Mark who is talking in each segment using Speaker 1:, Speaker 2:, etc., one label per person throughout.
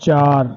Speaker 1: 4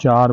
Speaker 1: 4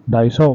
Speaker 1: 250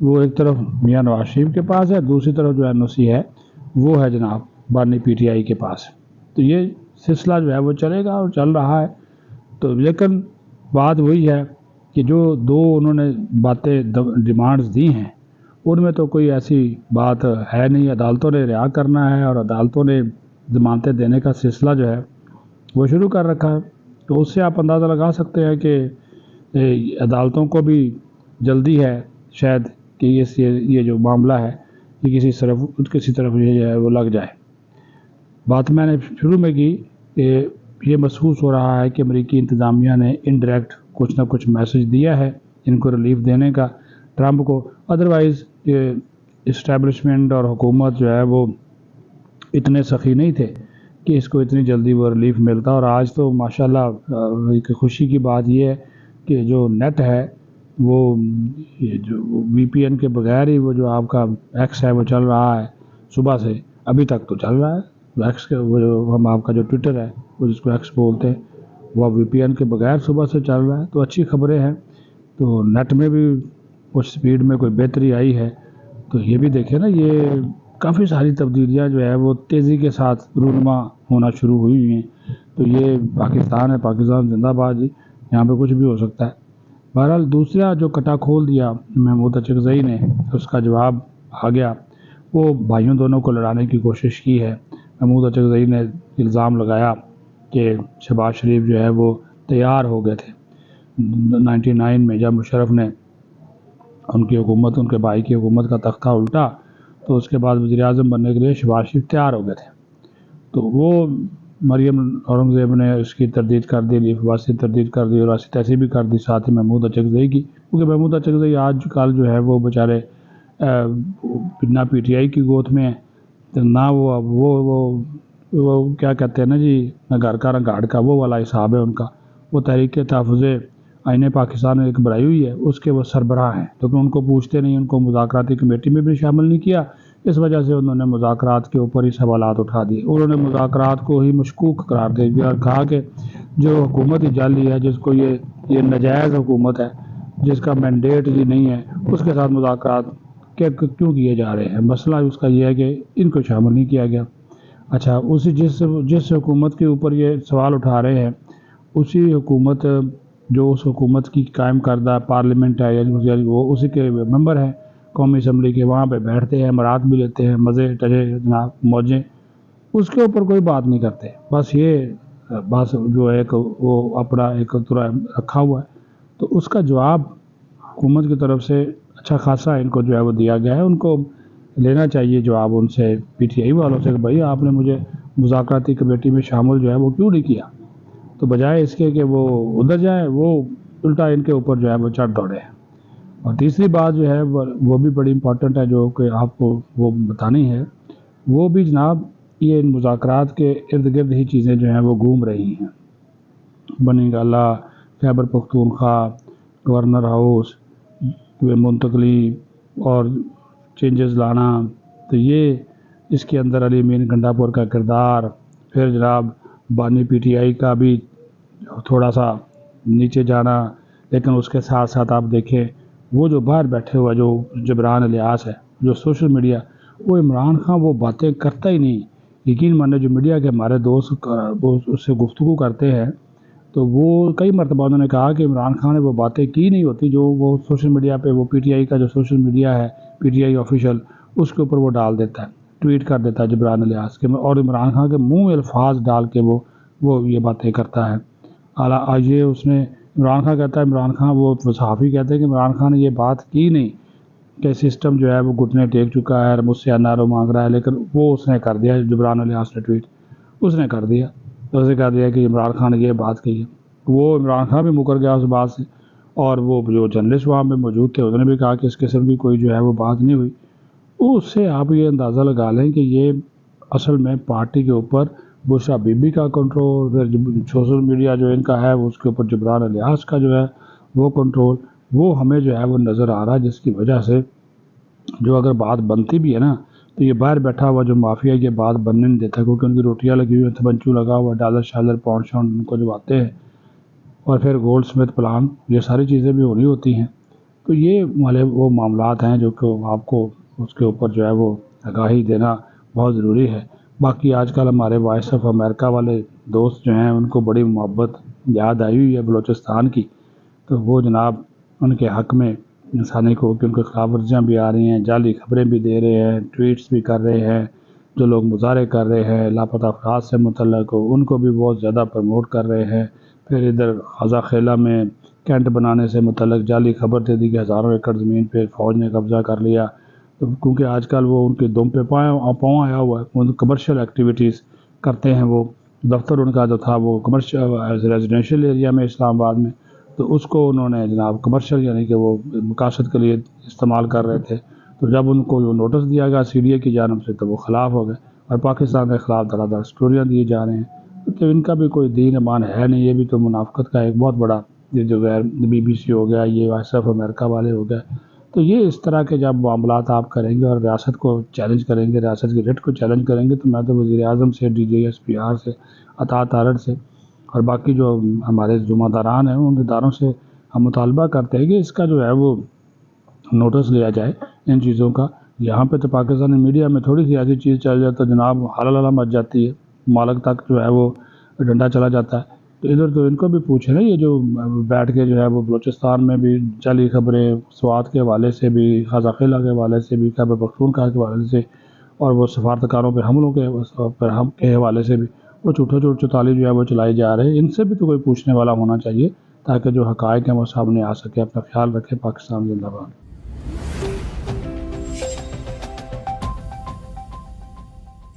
Speaker 1: وہ ایک طرف میاں نواز شریف کے پاس ہے، دوسری طرف جو NOC ہے وہ ہے جناب بانی PTI کے پاس۔ تو یہ سلسلہ جو ہے وہ چلے گا اور چل رہا ہے۔ تو لیکن بات وہی ہے کہ جو دو انہوں نے باتیں ڈیمانڈز دی ہیں ان میں تو کوئی ایسی بات ہے نہیں۔ عدالتوں نے رہا کرنا ہے اور عدالتوں نے ضمانتیں دینے کا سلسلہ جو ہے وہ شروع کر رکھا ہے۔ تو اس سے آپ اندازہ لگا سکتے ہیں کہ عدالتوں کو بھی جلدی ہے شاید کہ یہ جو معاملہ ہے یہ کسی طرف یہ جو ہے وہ لگ جائے۔ بات میں نے شروع میں کی کہ یہ محسوس ہو رہا ہے کہ امریکی انتظامیہ نے انڈائریکٹ کچھ نہ کچھ میسج دیا ہے ان کو ریلیف دینے کا ٹرمپ کو، ادروائز یہ اسٹیبلشمنٹ اور حکومت جو ہے وہ اتنے سخی نہیں تھے کہ اس کو اتنی جلدی وہ ریلیف ملتا۔ اور آج تو ماشاءاللہ ایک خوشی کی بات یہ ہے کہ جو نیٹ ہے وہ جو VPN کے بغیر ہی وہ جو آپ کا ایکس ہے وہ چل رہا ہے صبح سے ابھی تک تو چل رہا ہے۔ ایکس کے وہ جو آپ کا جو ٹویٹر ہے وہ جس کو ایکس بولتے ہیں وہ VPN کے بغیر صبح سے چل رہا ہے۔ تو اچھی خبریں ہیں۔ تو نیٹ میں بھی کچھ سپیڈ میں کوئی بہتری آئی ہے۔ تو یہ بھی دیکھیں نا، یہ کافی ساری تبدیلیاں جو ہے وہ تیزی کے ساتھ رونما ہونا شروع ہوئی ہیں۔ تو یہ پاکستان ہے، پاکستان زندہ باد جی، یہاں پہ کچھ بھی ہو سکتا ہے۔ بہرحال دوسرا جو کٹا کھول دیا محمود اچکزئی نے، اس کا جواب آ گیا، وہ بھائیوں دونوں کو لڑانے کی کوشش کی ہے۔ محمود اچکزئی نے الزام لگایا کہ شہباز شریف جو ہے وہ تیار ہو گئے تھے 99 میں جب مشرف نے ان کی حکومت، ان کے بھائی کی حکومت کا تختہ الٹا تو اس کے بعد وزیر اعظم بننے کے لیے شہباز شریف تیار ہو گئے تھے۔ تو وہ مریم اورنگزیب نے اس کی تردید کر دی، لیف عباسی تردید کر دی اور ایسی تیسی بھی کر دی ساتھ ہی محمود اچکزئی کی، کیونکہ محمود اچکزئی آج کل جو ہے وہ بیچارے نہ PTI کی گود میں ہیں نہ وہ کیا کہتے ہیں نا جی، نہ گھر کا نہ گھاڑ کا، وہ والا حساب ہے ان کا۔ وہ تحریک تحفظ آئین پاکستان نے ایک بنائی ہوئی ہے، اس کے وہ سربراہ ہیں، لیکن ان کو پوچھتے نہیں، ان کو مذاکراتی کمیٹی میں بھی شامل نہیں کیا۔ اس وجہ سے انہوں نے مذاکرات کے اوپر ہی سوالات اٹھا دیے، انہوں نے مذاکرات کو ہی مشکوک قرار دے دیا اور کہا کہ جو حکومت ہی جعلی ہے، جس کو یہ ناجائز حکومت ہے، جس کا مینڈیٹ ہی نہیں ہے، اس کے ساتھ مذاکرات کیوں کیے جا رہے ہیں۔ مسئلہ اس کا یہ ہے کہ ان کو شامل نہیں کیا گیا۔ اچھا، جس حکومت کے اوپر یہ سوال اٹھا رہے ہیں، اسی حکومت جو اس حکومت کی قائم کردہ پارلیمنٹ ہے یعنی وہ اسی کے ممبر ہیں قومی اسمبلی کے، وہاں پہ بیٹھتے ہیں، امارات بھی لیتے ہیں، مزے ٹجے جناب موجیں، اس کے اوپر کوئی بات نہیں کرتے۔ بس یہ بس جو ہے وہ اپنا ایک طرح رکھا ہوا ہے۔ تو اس کا جواب حکومت کی طرف سے اچھا خاصا ان کو جو ہے وہ دیا گیا ہے۔ ان کو لینا چاہیے جواب ان سے، PTI والوں سے، کہ بھائی آپ نے مجھے مذاکراتی کمیٹی میں شامل جو ہے وہ کیوں نہیں کیا۔ تو بجائے اس کے کہ وہ ادھر جائیں، وہ الٹا ان کے اوپر جو ہے وہ چڑھ دوڑے ہیں۔ اور تیسری بات جو ہے وہ بھی بڑی امپورٹنٹ ہے، جو کہ آپ کو وہ بتانی ہے، وہ بھی جناب یہ ان مذاکرات کے ارد گرد ہی چیزیں جو ہیں وہ گھوم رہی ہیں۔ بنی گالہ، خیبر پختونخوا، گورنر ہاؤس منتقلی اور چینجز لانا، تو یہ اس کے اندر علی امین گنڈاپور کا کردار، پھر جناب بانی PTI کا بھی تھوڑا سا نیچے جانا، لیکن اس کے ساتھ ساتھ آپ دیکھیں وہ جو باہر بیٹھے ہوا جو جبران الیاس ہے، جو سوشل میڈیا، وہ عمران خان وہ باتیں کرتا ہی نہیں۔ یقین مانے جو میڈیا کے ہمارے دوست وہ اس سے گفتگو کرتے ہیں تو وہ کئی مرتبہ انہوں نے کہا کہ عمران خان نے وہ باتیں کی نہیں ہوتی جو وہ سوشل میڈیا پہ، وہ PTI کا جو سوشل میڈیا ہے PTI آفیشیل، اس کے اوپر وہ ڈال دیتا ہے، ٹویٹ کر دیتا ہے جبران الیاس کے، اور عمران خان کے منہ میں الفاظ ڈال کے وہ یہ باتیں کرتا ہے۔ آج یہ اس نے عمران خان کہتا ہے، عمران خان وہ صحافی کہتے ہیں کہ عمران خان نے یہ بات کی نہیں کہ سسٹم جو ہے وہ گھٹنے ٹیک چکا ہے اور مجھ سے NRO مانگ رہا ہے، لیکن وہ اس نے کر دیا، جبران الیاس نے ٹویٹ اس نے کر دیا، تو اسے کہہ دیا کہ عمران خان نے یہ بات کہی ہے۔ وہ عمران خان بھی مکر گیا اس بات سے، اور وہ جو جرنلسٹ وہاں پہ موجود تھے انہوں نے بھی کہا کہ اس قسم کی کوئی جو ہے وہ بات نہیں ہوئی۔ اس سے آپ یہ اندازہ لگا لیں کہ یہ اصل میں پارٹی کے اوپر بشرا بی بی کا کنٹرول، پھر سوشل میڈیا جو ان کا ہے اس کے اوپر جبران الیاس کا جو ہے وہ کنٹرول، وہ ہمیں جو ہے وہ نظر آ رہا ہے، جس کی وجہ سے جو اگر بات بنتی بھی ہے نا تو یہ باہر بیٹھا ہوا جو مافیا یہ بات بننے نہیں دیتا، کیونکہ ان کی روٹیاں لگی ہوئی ہیں، تھبنچو لگا ہوا، ڈالر شالر پاؤنڈ شاؤنڈ ان کو جو آتے ہیں، اور پھر گولڈ سمتھ پلان، یہ ساری چیزیں بھی ہونی ہوتی ہیں۔ تو یہ والے وہ معاملات ہیں جو کہ آپ کو اس کے اوپر جو ہے وہ آگاہی دینا بہت ضروری ہے۔ باقی آج کل ہمارے وائس آف امریکہ والے دوست جو ہیں ان کو بڑی محبت یاد آئی ہوئی ہے بلوچستان کی، تو وہ جناب ان کے حق میں انسانی کو کہ ان کے خلاف ورزیاں بھی آ رہی ہیں، جعلی خبریں بھی دے رہے ہیں، ٹویٹس بھی کر رہے ہیں، جو لوگ مظاہرے کر رہے ہیں لاپتہ افراد سے متعلق ان کو بھی بہت زیادہ پروموٹ کر رہے ہیں۔ پھر ادھر خزہ خیلہ میں کینٹ بنانے سے متعلق جعلی خبر دے دی کہ ہزاروں ایکڑ زمین پہ فوج نے قبضہ کر لیا، تو کیونکہ آج کل وہ ان کے دم پہ پاؤں آیا ہوا ہے، وہ کمرشل ایکٹیویٹیز کرتے ہیں، وہ دفتر ان کا جو تھا وہ کمرشل ریزیڈینشیل ایریا میں اسلام آباد میں، تو اس کو انہوں نے جناب کمرشل یعنی کہ وہ مقاصد کے لیے استعمال کر رہے تھے، تو جب ان کو نوٹس دیا گیا سی ڈی اے کی جانب سے تو وہ خلاف ہو گئے اور پاکستان کے خلاف دھڑا دھڑ اسٹوریاں دیے جا رہے ہیں۔ تو ان کا بھی کوئی دین امان ہے نہیں، یہ بھی تو منافقت کا ایک بہت بڑا، یہ جو غیر بی بی سی ہو گیا، یہ وائس آف امریکہ والے ہو گئے، تو یہ اس طرح کے جب معاملات آپ کریں گے اور ریاست کو چیلنج کریں گے، ریاست کی ریٹ کو چیلنج کریں گے، تو میں تو وزیر اعظم سے، D G S P R سے، اطاعت تارڑ سے اور باقی جو ہمارے ذمہ داران ہیں ان اداروں سے ہم مطالبہ کرتے ہیں کہ اس کا جو ہے وہ نوٹس لیا جائے ان چیزوں کا۔ یہاں پہ تو پاکستانی میڈیا میں تھوڑی سی ایسی چیز چل جائے تو جناب حلالہ مچ جاتی ہے، مالک تک جو ہے وہ ڈنڈا چلا جاتا ہے۔ تو ادھر تو ان کو بھی پوچھیں نا، یہ جو بیٹھ کے جو ہے وہ بلوچستان میں بھی جعلی خبریں سوات کے حوالے سے بھی، خزہ خیلہ کے حوالے سے بھی، خیبر پختونخوا کے حوالے سے اور وہ سفارتکاروں پہ حملوں کے حوالے سے بھی وہ جھوٹے چوتالی جو ہے وہ چلائی جا رہے ہیں، ان سے بھی تو کوئی پوچھنے والا ہونا چاہیے تاکہ جو حقائق ہیں وہ سامنے آ سکے۔ اپنا خیال رکھیں۔ پاکستان زندہ باد۔